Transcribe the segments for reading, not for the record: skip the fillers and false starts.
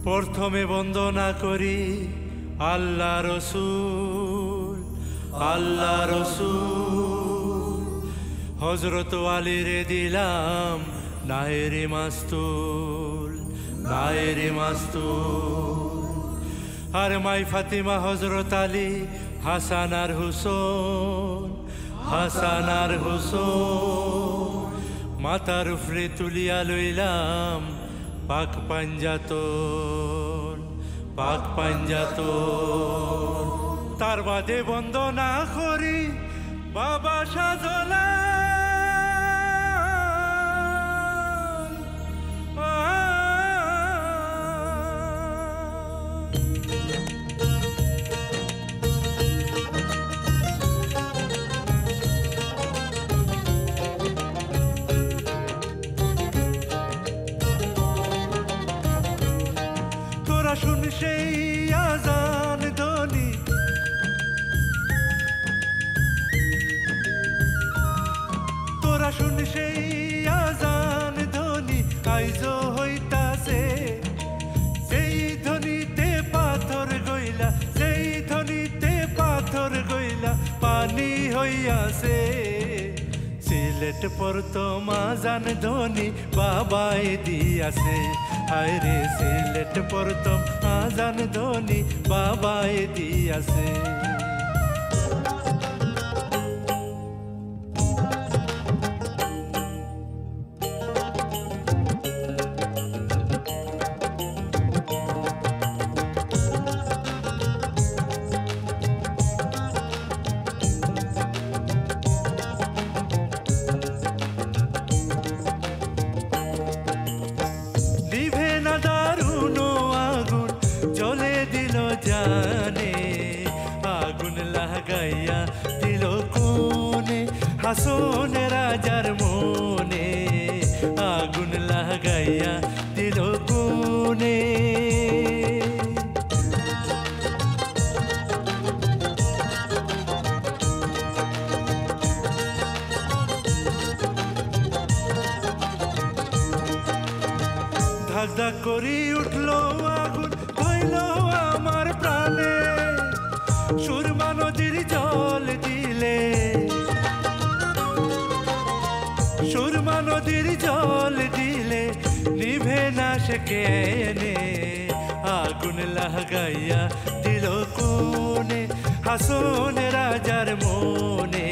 प्रथमे वंदना करी आल्लाह रसूल आल्लाह रसूल हजरत आली रे दिलाम नायरे मास्तूल আর মাই ফাতিমা হজরত আলী হাসান আর হুসেন মাথার উপরে তুলিয়া লইলাম পাক পাঞ্জাতন তার বাদে বন্দনা করি বাবা সাজলা শুন সেই আজান ধ্বনি তোরা শুন সেই আজান ধ্বনি আইজো হইতাছে সেই ধ্বনিতে পাথর গইলা পানি হইয়াছে সিলেট প্রথম আজান ধ্বনি বাবাই দিয়াছে হায় রে সিলেট প্রথম আজান ধ্বনি বাবাই দিয়াছে जाने आगुन लगाइया दिलो कोने हासोन राजार मोने आगुन लगाइया दिलो कोने धाक धाक करी उठलो आगुन হইলো আমার প্রাণে সুরমা নদীর জল দিলে নিভে না সে কেনে আগুন লাগাইয়া দিল কোনে হাসন রাজার মনে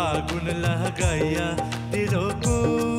আগুন লাগাইয়া দিল কোনে